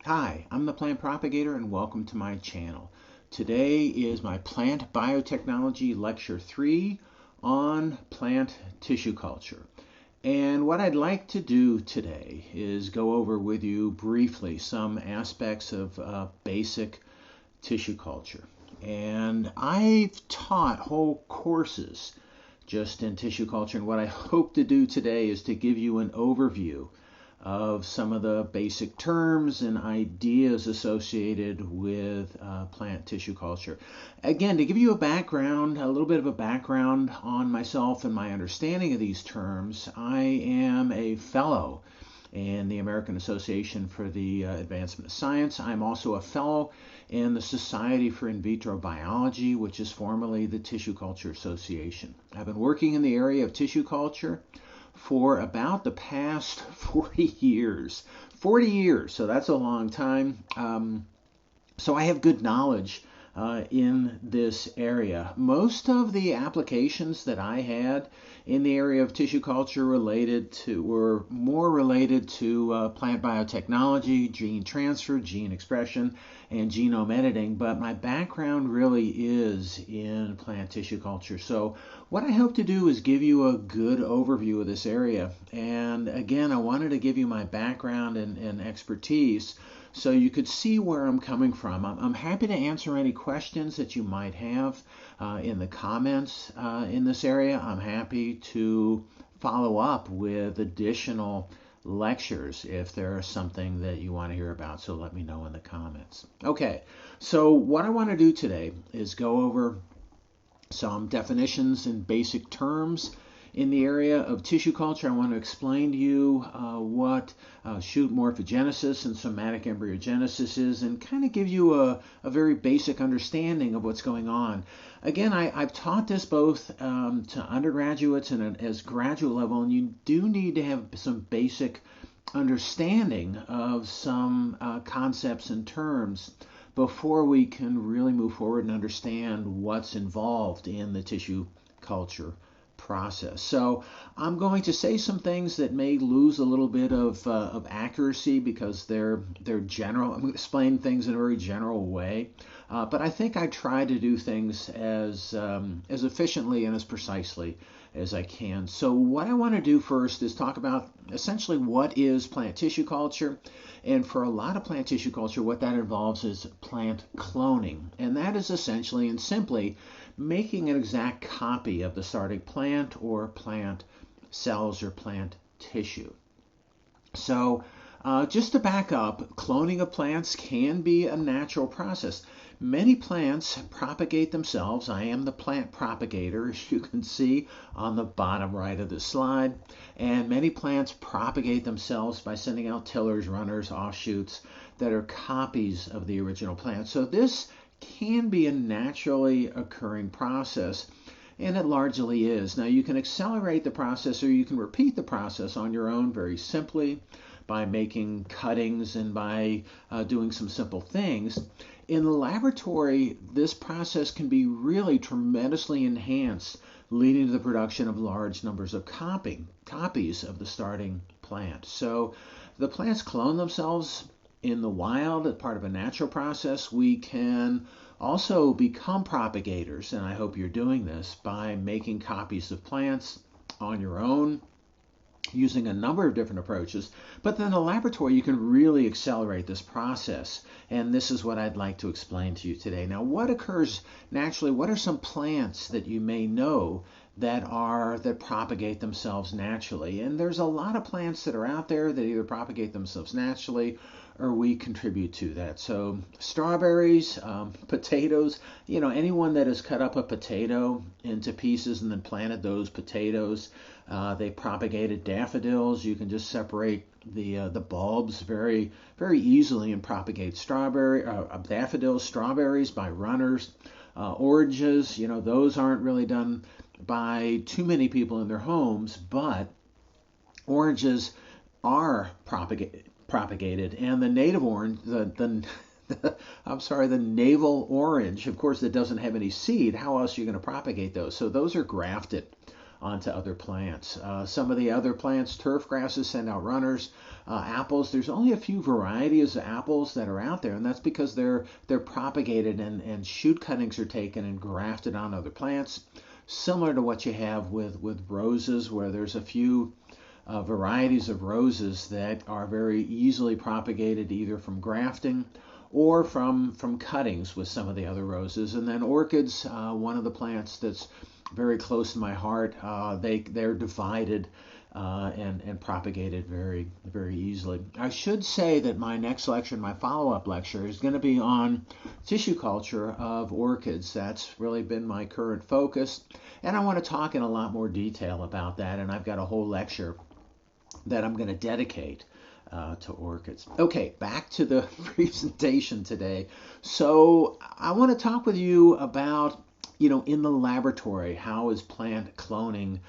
Hi, I'm the Plant Propagator and welcome to my channel. Today is my Plant Biotechnology Lecture 3 on plant tissue culture. And what I'd like to do today is go over with you briefly some aspects of basic tissue culture. And I've taught whole courses just in tissue culture, and what I hope to do today is to give you an overview of some of the basic terms and ideas associated with plant tissue culture. Again, to give you a little bit of a background on myself and my understanding of these terms, I am a fellow in the American Association for the Advancement of Science. I'm also a fellow in the Society for In Vitro Biology, which is formerly the Tissue Culture Association. I've been working in the area of tissue culture for about the past 40 years. 40 years, so that's a long time. So I have good knowledge in this area. Most of the applications that I had in the area of tissue culture were more related to plant biotechnology, gene transfer, gene expression, and genome editing, but my background really is in plant tissue culture. So what I hope to do is give you a good overview of this area. And again, I wanted to give you my background and expertise so you could see where I'm coming from. I'm happy to answer any questions that you might have in the comments in this area. I'm happy to follow up with additional lectures if there's something that you want to hear about, so let me know in the comments. Okay, so what I want to do today is go over some definitions and basic terms in the area of tissue culture. I want to explain to you what shoot morphogenesis and somatic embryogenesis is, and kind of give you a very basic understanding of what's going on. Again, I've taught this both to undergraduates and as graduate level, and you do need to have some basic understanding of some concepts and terms before we can really move forward and understand what's involved in the tissue culture process. So I'm going to say some things that may lose a little bit of accuracy because they're general. I'm going to explain things in a very general way, but I think I try to do things as efficiently and as precisely as I can. So what I want to do first is talk about essentially what is plant tissue culture. And for a lot of plant tissue culture, what that involves is plant cloning. And that is essentially and simply making an exact copy of the starting plant or plant cells or plant tissue. So just to back up, cloning of plants can be a natural process. Many plants propagate themselves. I am the plant propagator, as you can see on the bottom right of the slide. And many plants propagate themselves by sending out tillers, runners, offshoots that are copies of the original plant. So this can be a naturally occurring process, and it largely is. Now you can accelerate the process or you can repeat the process on your own very simply by making cuttings and by doing some simple things. In the laboratory, this process can be really tremendously enhanced, leading to the production of large numbers of copies of the starting plant. So the plants clone themselves in the wild as part of a natural process. We can also become propagators, and I hope you're doing this by making copies of plants on your own, using a number of different approaches. But then in the laboratory, you can really accelerate this process. And this is what I'd like to explain to you today. Now, what occurs naturally? What are some plants that you may know that propagate themselves naturally? And there's a lot of plants that are out there that either propagate themselves naturally or we contribute to that. So strawberries, potatoes, anyone that has cut up a potato into pieces and then planted those potatoes, they propagated. Daffodils, you can just separate the bulbs very, very easily and propagate daffodils, strawberries by runners. Oranges, those aren't really done by too many people in their homes, but oranges are propagated, and the native orange, the navel orange, of course, that doesn't have any seed. How else are you going to propagate those? So those are grafted onto other plants. Some of the other plants, turf grasses, send out runners. Apples, there's only a few varieties of apples that are out there, and that's because they're propagated and shoot cuttings are taken and grafted on other plants, similar to what you have with roses, where there's a few varieties of roses that are very easily propagated either from grafting or from cuttings with some of the other roses. And then orchids, one of the plants that's very close to my heart, they're divided and propagated very easily. I should say that my next lecture, my follow-up lecture, is going to be on tissue culture of orchids. That's really been my current focus, and I want to talk in a lot more detail about that, and I've got a whole lecture that I'm going to dedicate to orchids. Okay, back to the presentation today. So I want to talk with you about, in the laboratory, how is plant cloning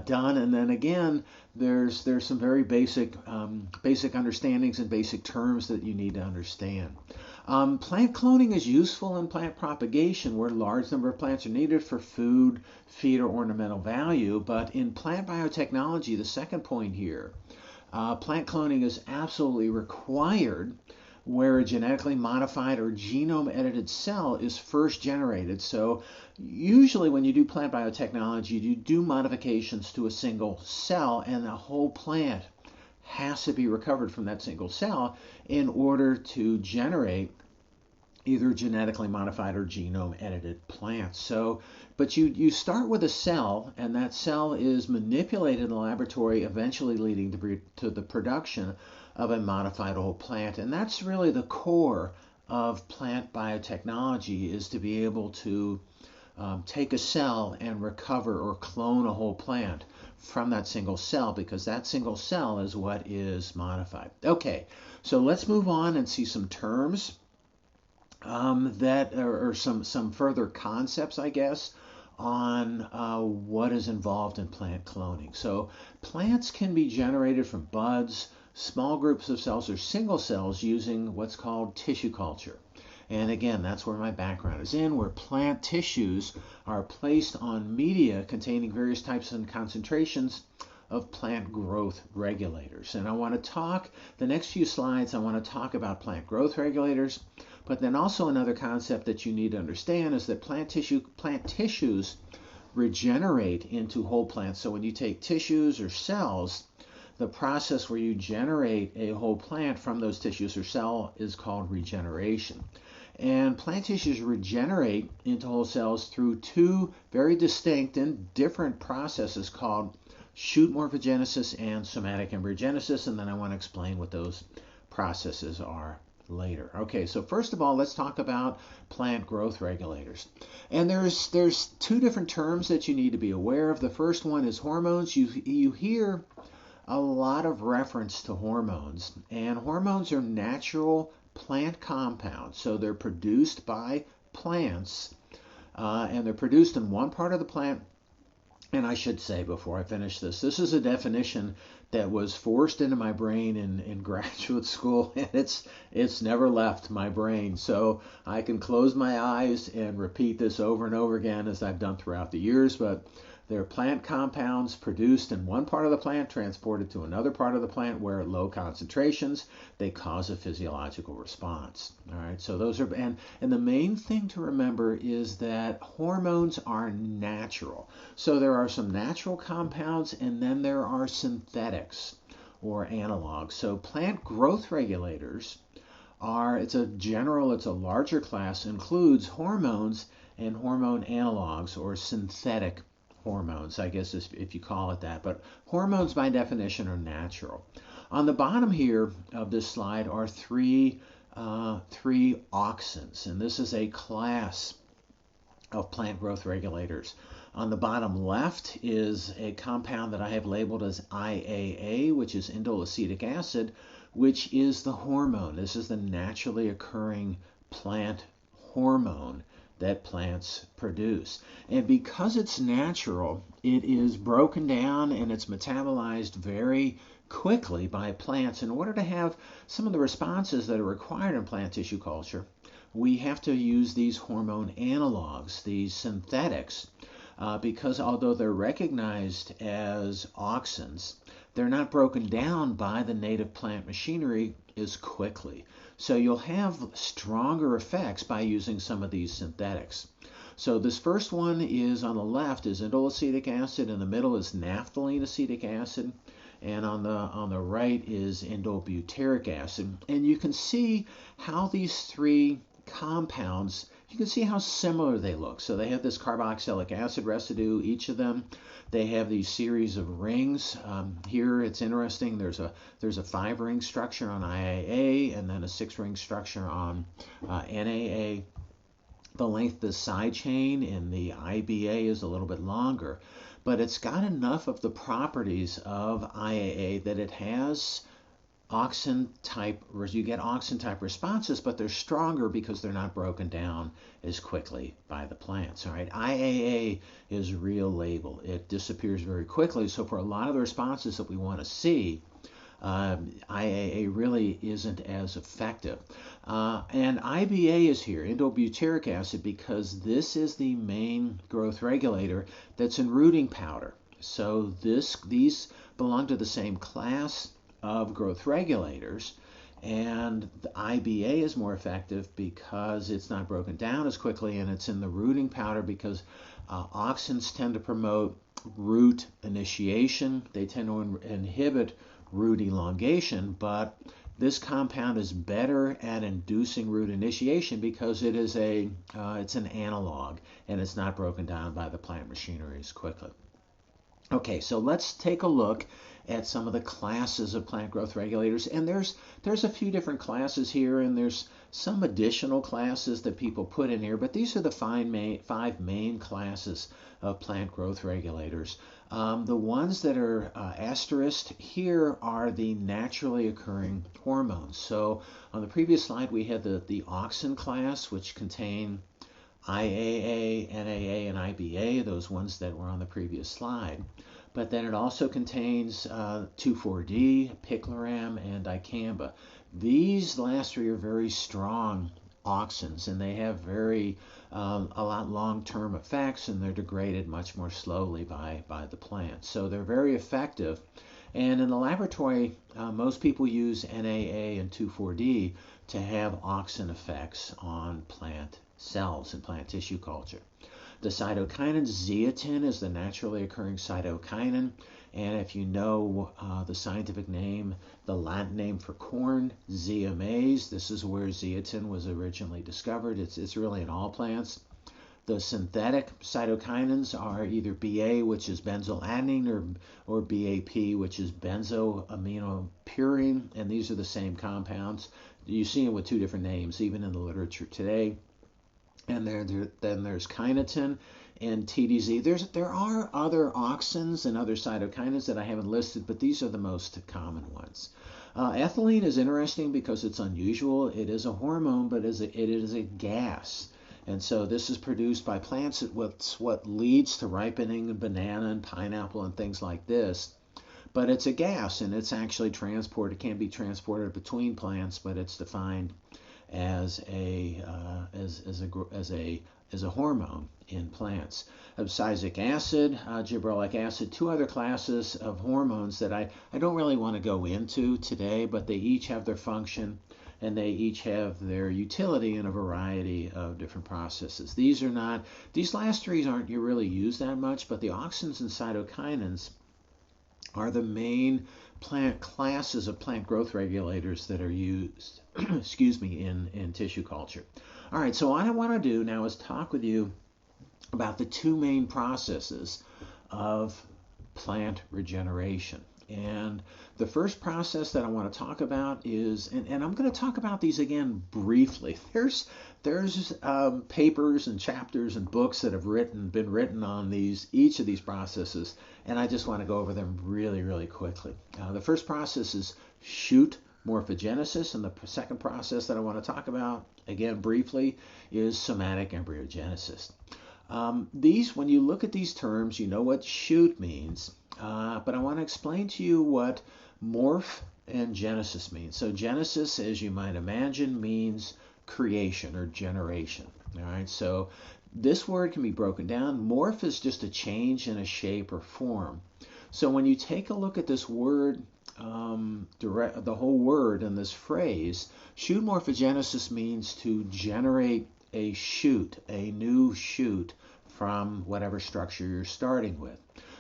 done? And then again, there's some very basic understandings and basic terms that you need to understand. Plant cloning is useful in plant propagation where a large number of plants are needed for food, feed, or ornamental value. But in plant biotechnology, the second point here, plant cloning is absolutely required where a genetically modified or genome edited cell is first generated. So usually when you do plant biotechnology, you do modifications to a single cell, and the whole plant has to be recovered from that single cell in order to generate either genetically modified or genome edited plants. So, but you start with a cell, and that cell is manipulated in the laboratory, eventually leading to the production of a modified whole plant. And that's really the core of plant biotechnology, is to be able to take a cell and recover or clone a whole plant from that single cell, because that single cell is what is modified. Okay, so let's move on and see some terms that or some further concepts, I guess, on what is involved in plant cloning. So plants can be generated from buds, small groups of cells, or single cells using what's called tissue culture. And again, that's where my background is in, where plant tissues are placed on media containing various types and concentrations of plant growth regulators. And I want to talk, the next few slides, I want to talk about plant growth regulators, but then also another concept that you need to understand is that plant tissues regenerate into whole plants. So when you take tissues or cells, the process where you generate a whole plant from those tissues or cell is called regeneration. And plant tissues regenerate into whole cells through two very distinct and different processes called shoot morphogenesis and somatic embryogenesis, and then I want to explain what those processes are later. Okay, so first of all, let's talk about plant growth regulators. And there's two different terms that you need to be aware of. The first one is hormones. You hear a lot of reference to hormones, and hormones are natural plant compounds. So they're produced by plants, and they're produced in one part of the plant. And I should say before I finish this is a definition that was forced into my brain in graduate school, and it's never left my brain. So I can close my eyes and repeat this over and over again, as I've done throughout the years, but they're plant compounds produced in one part of the plant, transported to another part of the plant where at low concentrations they cause a physiological response. All right, so those are, and the main thing to remember is that hormones are natural. So there are some natural compounds, and then there are synthetics or analogs. So plant growth regulators it's a larger class, includes hormones and hormone analogs or synthetic hormones, I guess if you call it that. But hormones by definition are natural. On the bottom here of this slide are three auxins, and this is a class of plant growth regulators. On the bottom left is a compound that I have labeled as IAA, which is indole acetic acid, which is the hormone. This is the naturally occurring plant hormone that plants produce. And because it's natural, it is broken down and it's metabolized very quickly by plants. In order to have some of the responses that are required in plant tissue culture, we have to use these hormone analogs, these synthetics, because although they're recognized as auxins, they're not broken down by the native plant machinery as quickly. So you'll have stronger effects by using some of these synthetics. So this first one is on the left is indole acetic acid, in the middle is naphthalene acetic acid, and on the right is indole butyric acid. And you can see how these three compounds, you can see how similar they look. So they have this carboxylic acid residue, each of them. They have these series of rings. Here it's interesting, there's a 5-ring structure on IAA and then a 6-ring structure on NAA. The length of the side chain in the IBA is a little bit longer, but it's got enough of the properties of IAA that it has auxin type, you get auxin type responses, but they're stronger because they're not broken down as quickly by the plants. All right, IAA is a real label. It disappears very quickly, so for a lot of the responses that we want to see, IAA really isn't as effective. And IBA is here, indole butyric acid, because this is the main growth regulator that's in rooting powder. So these belong to the same class of growth regulators, and the IBA is more effective because it's not broken down as quickly, and it's in the rooting powder because auxins tend to promote root initiation. They tend to inhibit root elongation, but this compound is better at inducing root initiation because it is it's an analog and it's not broken down by the plant machinery as quickly. Okay, so let's take a look at some of the classes of plant growth regulators, and there's a few different classes here, and there's some additional classes that people put in here, but these are the 5 main classes of plant growth regulators. The ones that are asterisked here are the naturally occurring hormones. So on the previous slide we had the auxin class, which contain IAA, NAA, and IBA, those ones that were on the previous slide. But then it also contains 2,4-D, picloram, and dicamba. These last three are very strong auxins, and they have a lot long-term effects, and they're degraded much more slowly by the plant. So they're very effective. And in the laboratory, most people use NAA and 2,4-D to have auxin effects on plant cells and plant tissue culture. The cytokinin zeatin is the naturally occurring cytokinin, and if you know the scientific name, the Latin name for corn, zea maize, this is where zeatin was originally discovered. It's really in all plants. The synthetic cytokinins are either BA, which is benzoyladenine, or BAP, which is benzoaminopurine, and these are the same compounds. You see them with 2 different names, even in the literature today. And then there's kinetin and TDZ. There are other auxins and other cytokinins that I haven't listed, but these are the most common ones. Ethylene is interesting because it's unusual. It is a hormone, but it is a gas. And so this is produced by plants. It's what leads to ripening of banana and pineapple and things like this. But it's a gas, and it's actually transported. It can be transported between plants, but it's defined as a hormone in plants. Abscisic acid, gibberellic acid, 2 other classes of hormones that I don't really want to go into today, but they each have their function and they each have their utility in a variety of different processes. These last 3 aren't really used that much, but the auxins and cytokinins are the main plant classes of plant growth regulators that are used in tissue culture. All right, so what I want to do now is talk with you about the 2 main processes of plant regeneration. And the first process that I want to talk about is, and I'm going to talk about these again briefly. There's papers and chapters and books that have been written on each of these processes, and I just want to go over them really, really quickly. The first process is shoot morphogenesis, and the second process that I want to talk about, again briefly, is somatic embryogenesis. When you look at these terms, you know what shoot means, but I want to explain to you what morph and genesis means. So genesis, as you might imagine, means creation or generation. All right, so This word can be broken down. Morph is just a change in a shape or form. So when you take a look at this word, the whole word in this phrase, shoot morphogenesis means to generate a shoot, a new shoot from whatever structure you're starting with.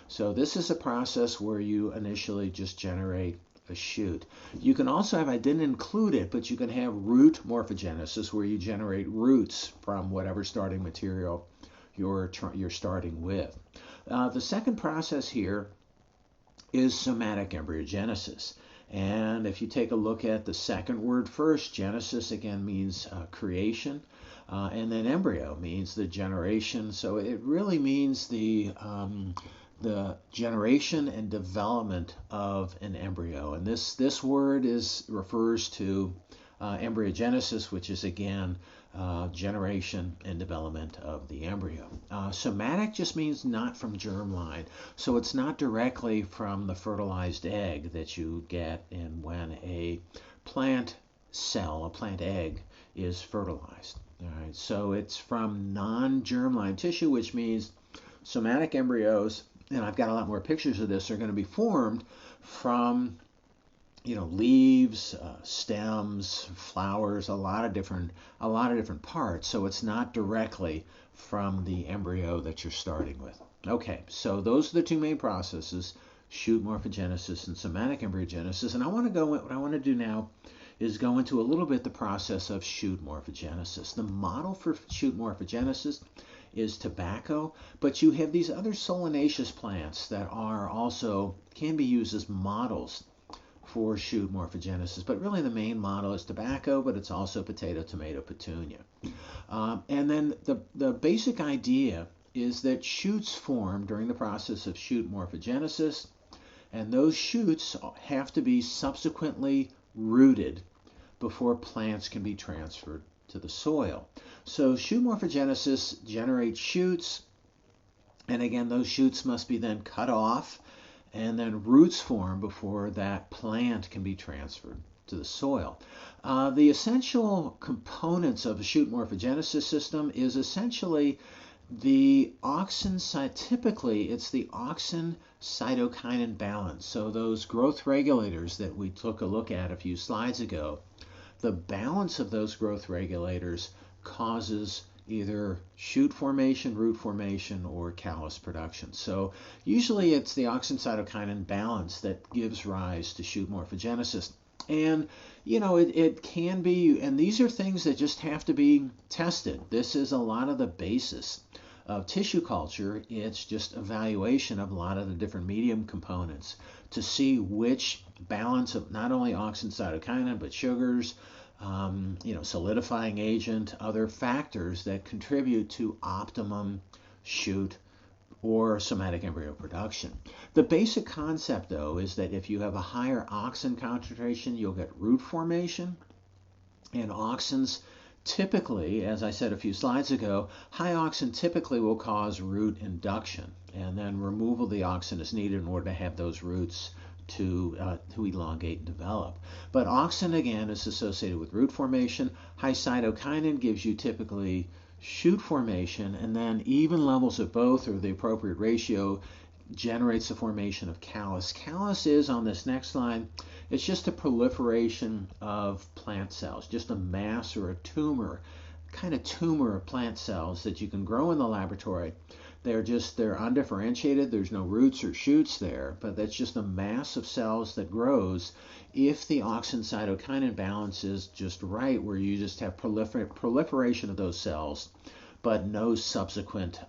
So this is a process where you initially just generate a shoot. You can also have, I didn't include it, but you can have root morphogenesis where you generate roots from whatever starting material you're starting with. The second process here is somatic embryogenesis. And if you take a look at the second word first, genesis again means creation, and then embryo means the generation. So it really means the generation and development of an embryo. And this word refers to embryogenesis, which is again generation and development of the embryo. Somatic just means not from germline, so it's not directly from the fertilized egg that you get in when a plant cell, a plant egg, is fertilized. All right, so it's from non-germline tissue, which means somatic embryos, and I've got a lot more pictures of this, are going to be formed from leaves, stems, flowers, a lot of different parts. So it's not directly from the embryo that you're starting with. Okay, so those are the two main processes: shoot morphogenesis and somatic embryogenesis. And what I want to do now is go into a little bit the process of shoot morphogenesis. The model for shoot morphogenesis is tobacco, but you have these other solanaceous plants that can be used as models for shoot morphogenesis. But really the main model is tobacco, but it's also potato, tomato, petunia. And then the basic idea is that shoots form during the process of shoot morphogenesis, and those shoots have to be subsequently rooted before plants can be transferred to the soil. So shoot morphogenesis generates shoots, and again those shoots must be then cut off, and then roots form before that plant can be transferred to the soil. The essential components of a shoot morphogenesis system is essentially the typically it's the auxin cytokinin balance. So those growth regulators that we took a look at a few slides ago, the balance of those growth regulators causes either shoot formation, root formation, or callus production. So usually it's the auxin cytokinin balance that gives rise to shoot morphogenesis. And it can be, and these are things that just have to be tested. This is a lot of the basis of tissue culture. It's just evaluation of a lot of the different medium components to see which balance of not only auxin cytokinin but sugars, solidifying agent, other factors that contribute to optimum shoot or somatic embryo production. The basic concept, though, is that if you have a higher auxin concentration, you'll get root formation. And auxins typically, as I said a few slides ago, high auxin typically will cause root induction, and then removal of the auxin is needed in order to have those roots to elongate and develop. But auxin, again, is associated with root formation. High cytokinin gives you typically shoot formation, and then even levels of both, or the appropriate ratio, generates the formation of callus. Callus is, on this next line, it's just a proliferation of plant cells, just a mass or a tumor of plant cells that you can grow in the laboratory. They're undifferentiated. There's no roots or shoots there, but that's just a mass of cells that grows if the auxin cytokinin balance is just right, where you just have proliferation of those cells, but no subsequent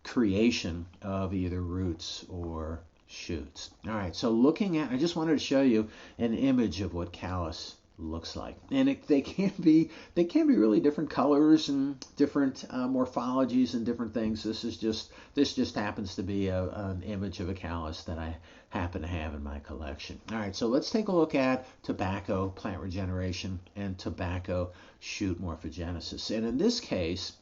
creation of either roots or shoots. All right, so I just wanted to show you an image of what callus looks like, and they can be really different colors and different morphologies and different things. This just happens to be an image of a callus that I happen to have in my collection. All right, so let's take a look at tobacco plant regeneration and tobacco shoot morphogenesis. And in this case,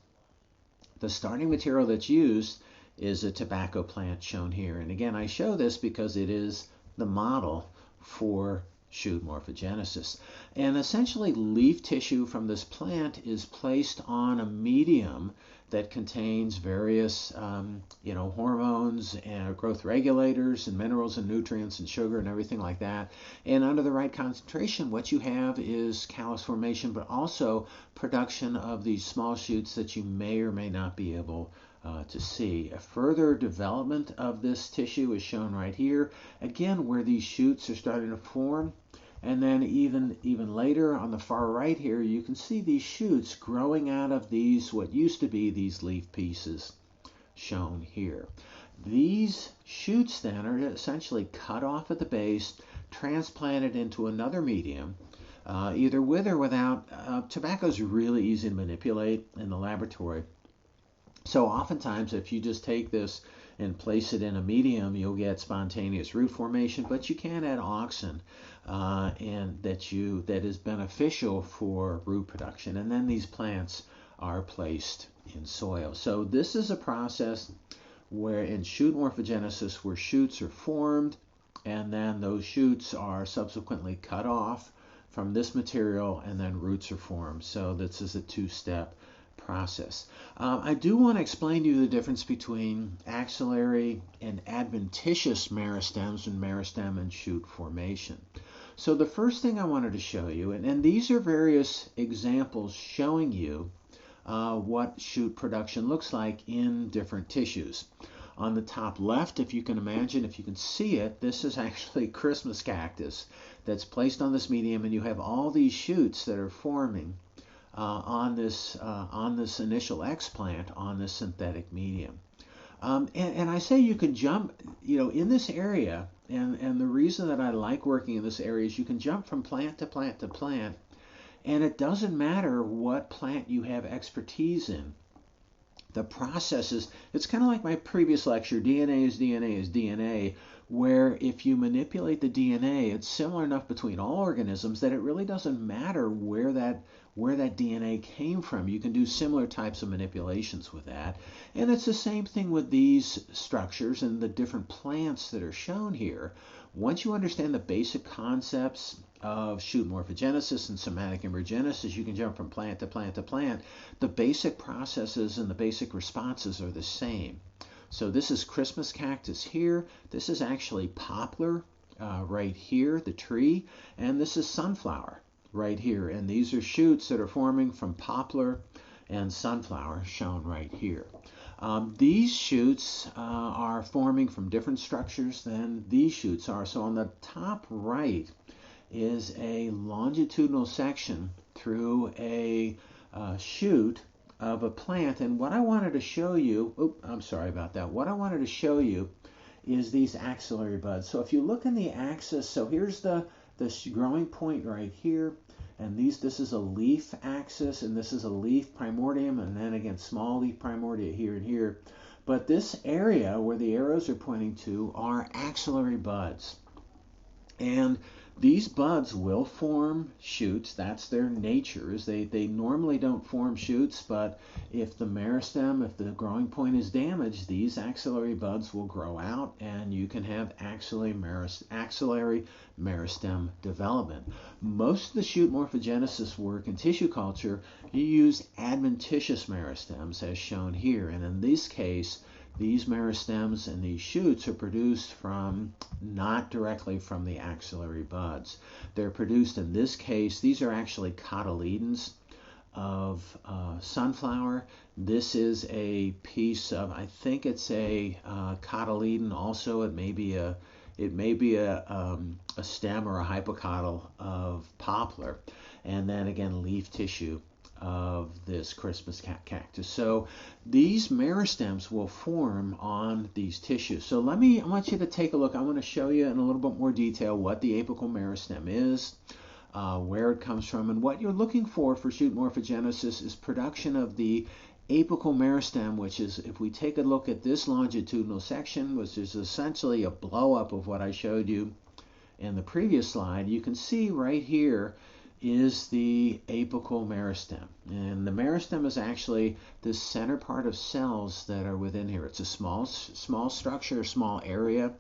the starting material that's used is a tobacco plant shown here. And again, I show this because it is the model for shoot morphogenesis. And essentially leaf tissue from this plant is placed on a medium that contains various hormones and growth regulators and minerals and nutrients and sugar and everything like that. And under the right concentration, what you have is callus formation, but also production of these small shoots that you may or may not be able to see. A further development of this tissue is shown right here, again where these shoots are starting to form. And then even later on the far right here, you can see these shoots growing out of these, what used to be these leaf pieces shown here. These shoots then are essentially cut off at the base, transplanted into another medium, either with or without. Tobacco is really easy to manipulate in the laboratory. So oftentimes if you just take this and place it in a medium, you'll get spontaneous root formation, but you can add auxin and that is beneficial for root production. And then these plants are placed in soil. So this is a process where in shoot morphogenesis where shoots are formed and then those shoots are subsequently cut off from this material and then roots are formed. So this is a two-step process. I do want to explain to you the difference between axillary and adventitious meristems and meristem and shoot formation. So the first thing I wanted to show you, and these are various examples showing you what shoot production looks like in different tissues. On the top left, if you can imagine, if you can see it, this is actually Christmas cactus that's placed on this medium, and you have all these shoots that are forming on this initial explant on this synthetic medium. And I say you can jump, in this area, and the reason that I like working in this area is you can jump from plant to plant to plant, and it doesn't matter what plant you have expertise in. The processes, it's kind of like my previous lecture, DNA is DNA is DNA, where if you manipulate the DNA, it's similar enough between all organisms that it really doesn't matter where that DNA came from. You can do similar types of manipulations with that. And it's the same thing with these structures and the different plants that are shown here. Once you understand the basic concepts of shoot morphogenesis and somatic embryogenesis, you can jump from plant to plant to plant. The basic processes and the basic responses are the same. So this is Christmas cactus here. This is actually poplar right here, the tree, and this is sunflower right here. And these are shoots that are forming from poplar and sunflower shown right here. These shoots are forming from different structures than these shoots are. So on the top right is a longitudinal section through a shoot of a plant, and what I wanted to show you, what I wanted to show you is these axillary buds. So if you look in the axis, so here's the growing point right here, and this is a leaf axis, and this is a leaf primordium, and then again small leaf primordia here and here. But this area where the arrows are pointing to are axillary buds. And these buds will form shoots. That's their nature. They normally don't form shoots, but if the meristem, if the growing point is damaged, these axillary buds will grow out and you can have axillary meristem development. Most of the shoot morphogenesis work in tissue culture, you use adventitious meristems as shown here. And in this case, these meristems and these shoots are produced not directly from the axillary buds. They're produced, in this case, these are actually cotyledons of sunflower. This is a piece of, I think it's a cotyledon also. It may be a stem or a hypocotyl of poplar. And then again, leaf tissue of this Christmas cactus. So these meristems will form on these tissues. So I want you to take a look. I want to show you in a little bit more detail what the apical meristem is, where it comes from, and what you're looking for shoot morphogenesis is production of the apical meristem, which is, if we take a look at this longitudinal section, which is essentially a blow up of what I showed you in the previous slide, you can see right here is the apical meristem. And the meristem is actually the center part of cells that are within here. It's a small structure, small area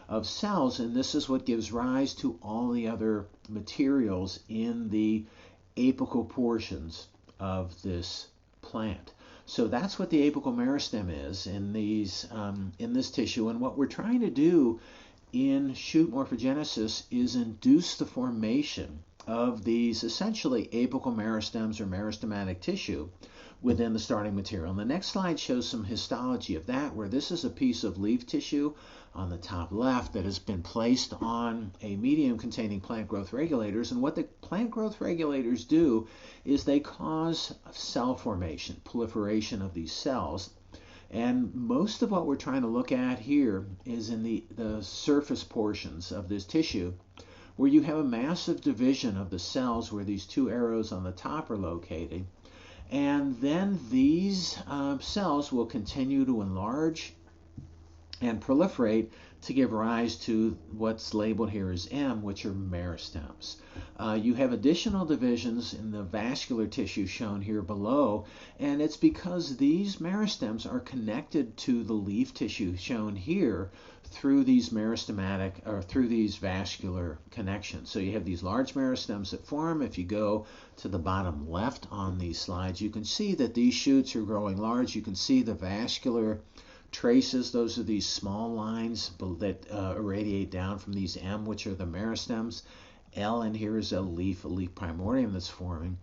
of cells, and this is what gives rise to all the other materials in the apical portions of this plant. So that's what the apical meristem is in this tissue, and what we're trying to do in shoot morphogenesis is induce the formation of these essentially apical meristems or meristematic tissue within the starting material. And the next slide shows some histology of that, where this is a piece of leaf tissue on the top left that has been placed on a medium containing plant growth regulators. And what the plant growth regulators do is they cause cell formation, proliferation of these cells. And most of what we're trying to look at here is in the surface portions of this tissue, where you have a massive division of the cells where these two arrows on the top are located. And then these cells will continue to enlarge and proliferate to give rise to what's labeled here as M, which are meristems. You have additional divisions in the vascular tissue shown here below, and it's because these meristems are connected to the leaf tissue shown here through these meristematic or through these vascular connections. So you have these large meristems that form. If you go to the bottom left on these slides, you can see that these shoots are growing large. You can see the vascular traces. Those are these small lines that irradiate down from these M, which are the meristems. L in here is a leaf primordium that's forming.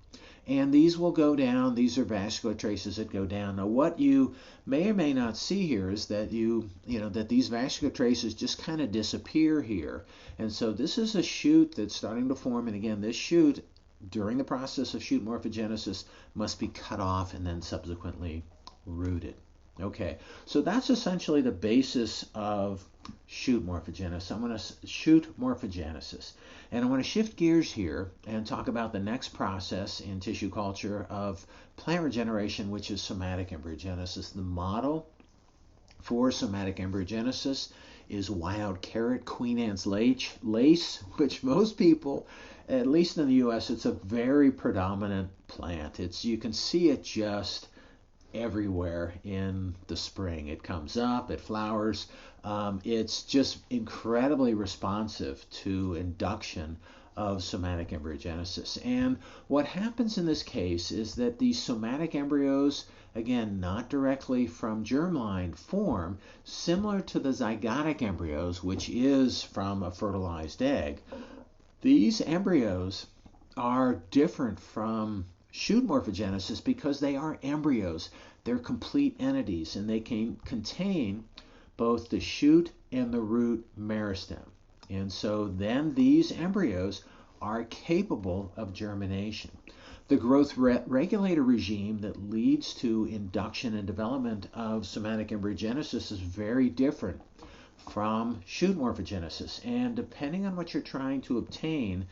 And these will go down. These are vascular traces that go down. Now, what you may or may not see here is that that these vascular traces just kind of disappear here. And so this is a shoot that's starting to form. And again, this shoot, during the process of shoot morphogenesis, must be cut off and then subsequently rooted. Okay, so that's essentially the basis of shoot morphogenesis. I'm going to shoot morphogenesis. And I want to shift gears here and talk about the next process in tissue culture of plant regeneration, which is somatic embryogenesis. The model for somatic embryogenesis is wild carrot, Queen Anne's lace, which most people, at least in the US, it's a very predominant plant. You can see it just everywhere in the spring. It comes up, it flowers. It's just incredibly responsive to induction of somatic embryogenesis. And what happens in this case is that these somatic embryos, again, not directly from germline, form similar to the zygotic embryos, which is from a fertilized egg. These embryos are different from shoot morphogenesis because they are embryos. They're complete entities, and they can contain both the shoot and the root meristem. And so then these embryos are capable of germination. The growth regulator regime that leads to induction and development of somatic embryogenesis is very different from shoot morphogenesis. And depending on what you're trying to obtain,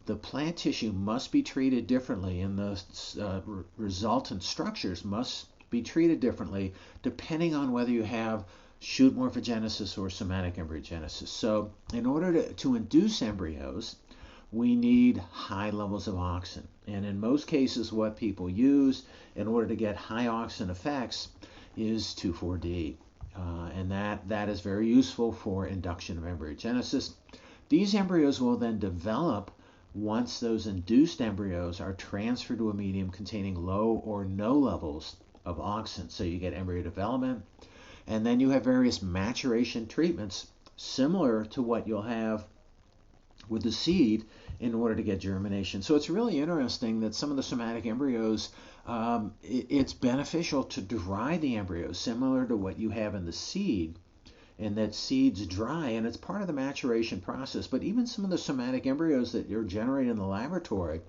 the plant tissue must be treated differently, and the resultant structures must be treated differently depending on whether you have shoot morphogenesis or somatic embryogenesis. So in order to induce embryos, we need high levels of auxin. And in most cases, what people use in order to get high auxin effects is 2,4-D. And that is very useful for induction of embryogenesis. These embryos will then develop once those induced embryos are transferred to a medium containing low or no levels of auxin. So you get embryo development, and then you have various maturation treatments similar to what you'll have with the seed in order to get germination. So it's really interesting that some of the somatic embryos, it's beneficial to dry the embryos similar to what you have in the seed, and that seeds dry, and it's part of the maturation process. But even some of the somatic embryos that you're generating in the laboratory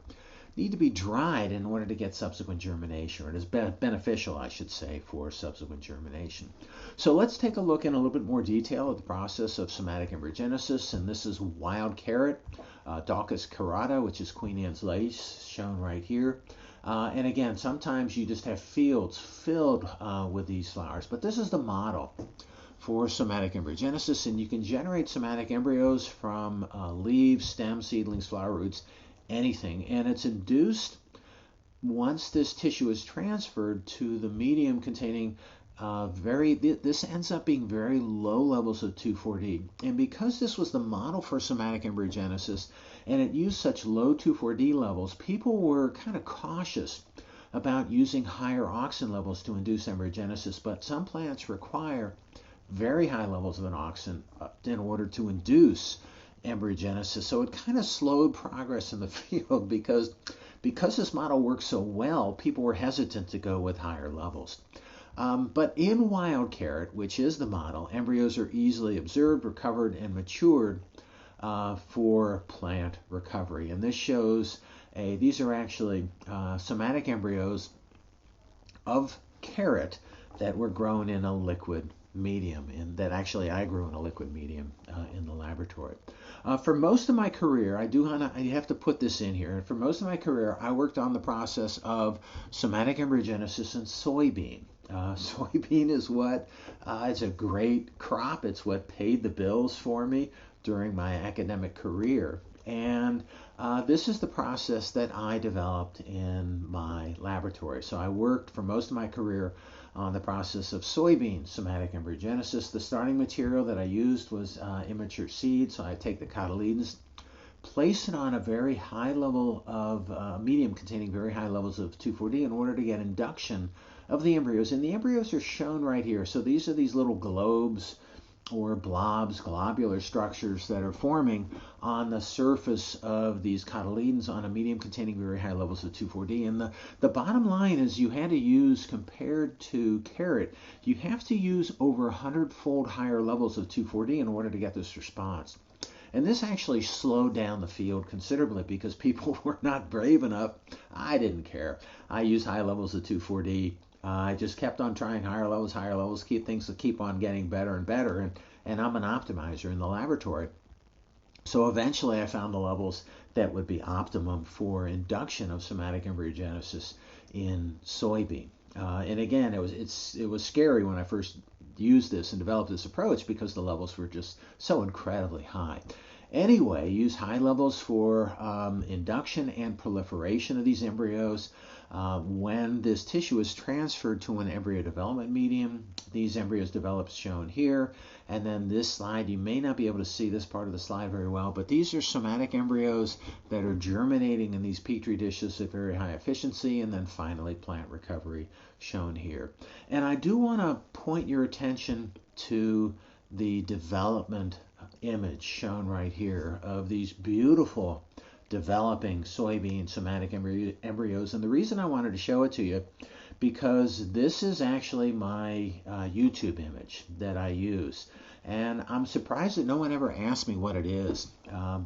need to be dried in order to get subsequent germination, or it is beneficial, I should say, for subsequent germination. So let's take a look in a little bit more detail at the process of somatic embryogenesis. And this is wild carrot, Daucus carota, which is Queen Anne's lace, shown right here. And again, sometimes you just have fields filled with these flowers, but this is the model for somatic embryogenesis, and you can generate somatic embryos from leaves, stems, seedlings, flower roots, anything. And it's induced once this tissue is transferred to the medium containing this ends up being very low levels of 2,4-D. And because this was the model for somatic embryogenesis and it used such low 2,4-D levels, people were kind of cautious about using higher auxin levels to induce embryogenesis. But some plants require very high levels of an auxin in order to induce embryogenesis. So it kind of slowed progress in the field because this model works so well, people were hesitant to go with higher levels. But in wild carrot, which is the model, embryos are easily observed, recovered, and matured for plant recovery. And this shows these are actually somatic embryos of carrot that were grown in a liquid medium, and that actually I grew in a liquid medium in the laboratory. For most of my career, I have to put this in here. For most of my career, I worked on the process of somatic embryogenesis in soybean. Soybean is it's a great crop. It's what paid the bills for me during my academic career. And this is the process that I developed in my laboratory. So I worked for most of my career on the process of soybean somatic embryogenesis. The starting material that I used was immature seed. So I take the cotyledons, place it on a very high level of medium containing very high levels of 2,4-D in order to get induction of the embryos. And the embryos are shown right here. So these are these little globes or blobs, globular structures that are forming on the surface of these cotyledons on a medium containing very high levels of 2,4-D. And the bottom line is you had to use, compared to carrot, you have to use over 100-fold higher levels of 2,4-D in order to get this response. And this actually slowed down the field considerably because people were not brave enough. I didn't care. I used high levels of 2,4-D. I just kept on trying higher levels, keep on getting better and better. And I'm an optimizer in the laboratory. So eventually I found the levels that would be optimum for induction of somatic embryogenesis in soybean. And again, it was scary when I first used this and developed this approach because the levels were just so incredibly high. Anyway, use high levels for induction and proliferation of these embryos. When this tissue is transferred to an embryo development medium, these embryos develop shown here. And then this slide, you may not be able to see this part of the slide very well, but these are somatic embryos that are germinating in these petri dishes at very high efficiency, and then finally plant recovery shown here. And I do want to point your attention to the development image shown right here of these beautiful developing soybean somatic embryos. And the reason I wanted to show it to you, because this is actually my YouTube image that I use. And I'm surprised that no one ever asked me what it is.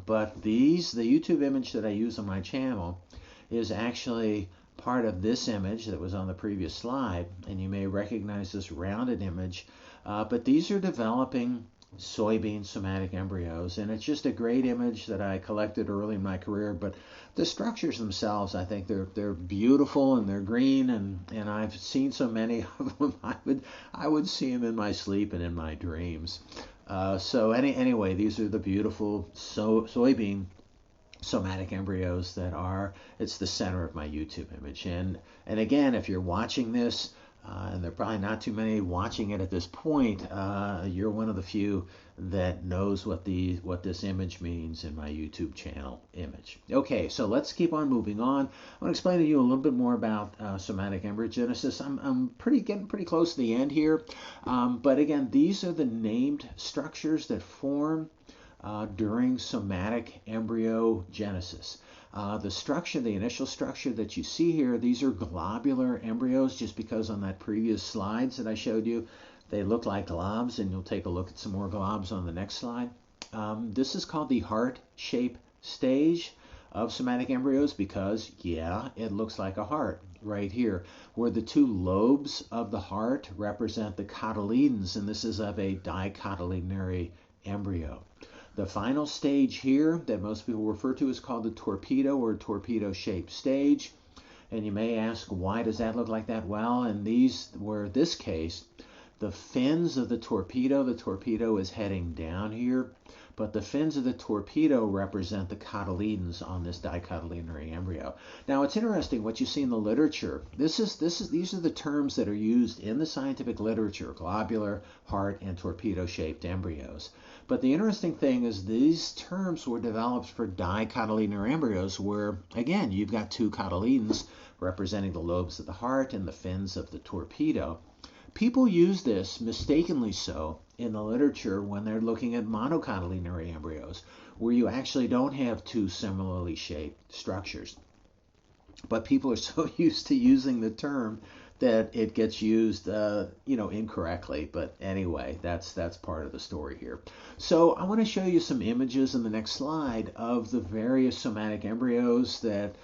But the YouTube image that I use on my channel is actually part of this image that was on the previous slide. And you may recognize this rounded image. But these are developing soybean somatic embryos, and it's just a great image that I collected early in my career. But the structures themselves, I think they're beautiful, and they're green, and I've seen so many of them. I would see them in my sleep and in my dreams. Anyway, these are the beautiful soybean somatic embryos it's the center of my YouTube image. And again, if you're watching this, and there are probably not too many watching it at this point, you're one of the few that knows what this image means in my YouTube channel image. Okay, so let's keep on moving on. I want to explain to you a little bit more about somatic embryogenesis. I'm getting pretty close to the end here, but again, these are the named structures that form during somatic embryogenesis. The initial structure that you see here, these are globular embryos, just because on that previous slides that I showed you, they look like globs, and you'll take a look at some more globs on the next slide. This is called the heart-shaped stage of somatic embryos because, yeah, it looks like a heart right here, where the two lobes of the heart represent the cotyledons, and this is of a dicotyledonary embryo. The final stage here that most people refer to is called the torpedo or torpedo-shaped stage. And you may ask, why does that look like that? Well, in this case, the fins of the torpedo is heading down here. but the fins of the torpedo represent the cotyledons on this dicotyledonary embryo. Now it's interesting what you see in the literature. These are the terms that are used in the scientific literature: globular, heart, and torpedo-shaped embryos. But the interesting thing is these terms were developed for dicotyledonary embryos where, again, you've got two cotyledons representing the lobes of the heart and the fins of the torpedo. People use this, mistakenly so, in the literature when they're looking at monocotyledonary embryos, where you actually don't have two similarly shaped structures. But people are so used to using the term that it gets used, incorrectly. But anyway, that's part of the story here. So I want to show you some images in the next slide of the various somatic embryos that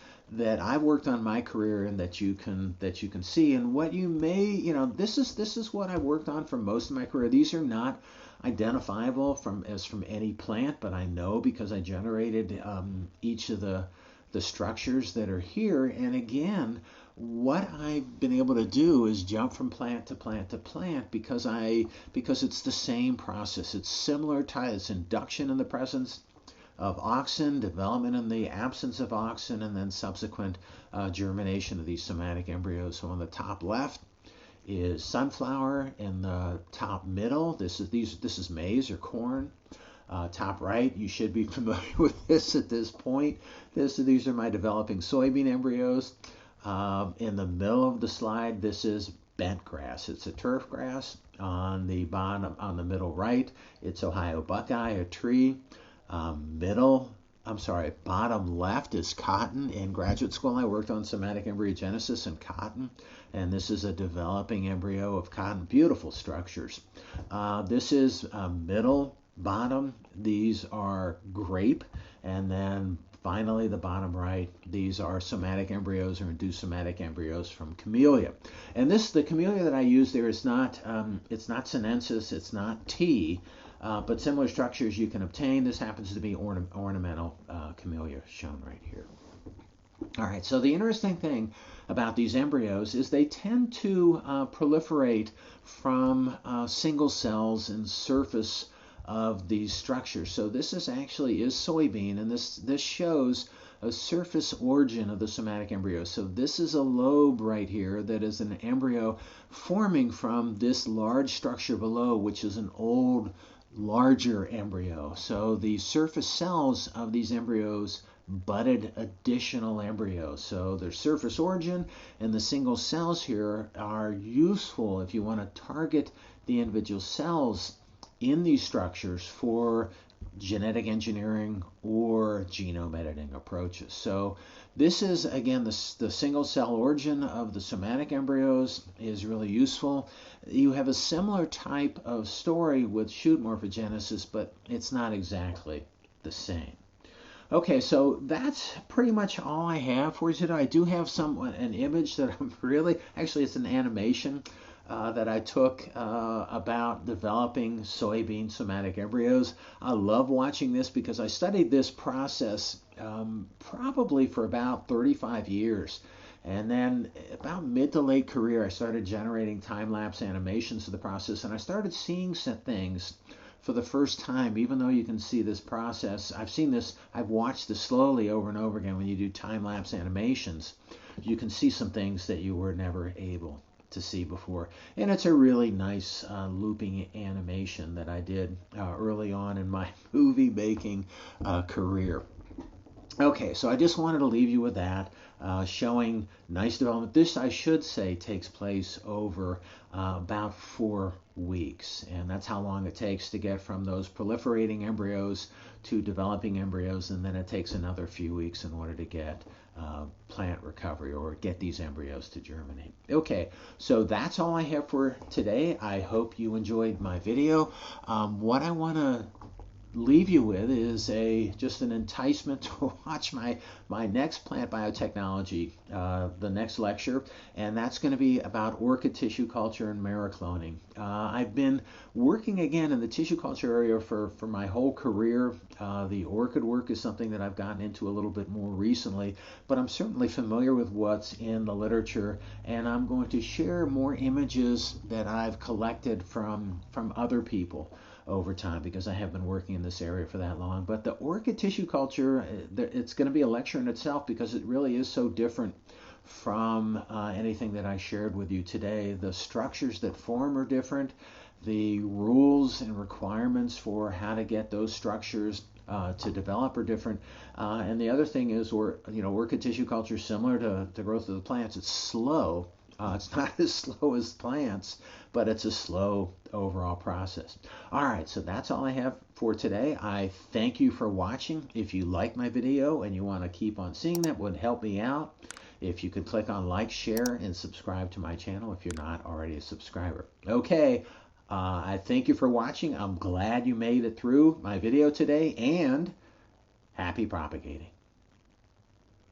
I've worked on my career and that you can see, and what you may, this is what I worked on for most of my career. These are not identifiable from any plant, but I know because I generated each of the structures that are here. And again, what I've been able to do is jump from plant to plant to plant because it's the same process. It's similar to its induction in the presence of auxin, development in the absence of auxin, and then subsequent germination of these somatic embryos. So on the top left is sunflower. In the top middle, this is maize or corn. Top right, you should be familiar with this at this point. These are my developing soybean embryos. In the middle of the slide, this is bent grass. It's a turf grass. On the bottom, on the middle right, it's Ohio buckeye, a tree. Bottom left is cotton. In graduate school, I worked on somatic embryogenesis and cotton, and this is a developing embryo of cotton. Beautiful structures. This is middle bottom. These are grape, and then finally the bottom right, these are somatic embryos or induced somatic embryos from camellia. And the camellia that I use there is not it's not sinensis, it's not tea. But similar structures you can obtain. This happens to be ornamental camellia shown right here. All right, so the interesting thing about these embryos is they tend to proliferate from single cells in surface of these structures. So this is soybean, and this shows a surface origin of the somatic embryo. So this is a lobe right here that is an embryo forming from this large structure below, which is an old, larger embryo. So the surface cells of these embryos budded additional embryos. So their surface origin and the single cells here are useful if you want to target the individual cells in these structures for genetic engineering or genome editing approaches. So this is, again, the single cell origin of the somatic embryos is really useful. You have a similar type of story with shoot morphogenesis, but it's not exactly the same. Okay, so that's pretty much all I have for you today. I do have an image that I'm it's an animation that I took about developing soybean somatic embryos. I love watching this because I studied this process probably for about 35 years. And then about mid to late career, I started generating time-lapse animations of the process, and I started seeing some things for the first time. Even though you can see this process, I've watched this slowly over and over again. When you do time-lapse animations, you can see some things that you were never able to see before. And it's a really nice looping animation that I did early on in my movie making career. Okay, so I just wanted to leave you with that, showing nice development. This, I should say, takes place over about 4 weeks, and that's how long it takes to get from those proliferating embryos to developing embryos, and then it takes another few weeks in order to get plant recovery or get these embryos to germinate. Okay, so that's all I have for today. I hope you enjoyed my video. What I want to leave you with is just an enticement to watch my next Plant Biotechnology, the next lecture, and that's going to be about orchid tissue culture and merocloning. I've been working again in the tissue culture area for my whole career. The orchid work is something that I've gotten into a little bit more recently, but I'm certainly familiar with what's in the literature, and I'm going to share more images that I've collected from other people. over time because I have been working in this area for that long. But the orchid tissue culture, it's going to be a lecture in itself because it really is so different from anything that I shared with you today. The structures that form are different. The rules and requirements for how to get those structures to develop are different. And the other thing is, orchid tissue culture is similar to the growth of the plants. It's slow. It's not as slow as plants, but it's a slow overall process. All right, so that's all I have for today. I thank you for watching. If you like my video and you want to keep on seeing that, would help me out if you could click on like, share, and subscribe to my channel if you're not already a subscriber. Okay, I thank you for watching. I'm glad you made it through my video today, and happy propagating.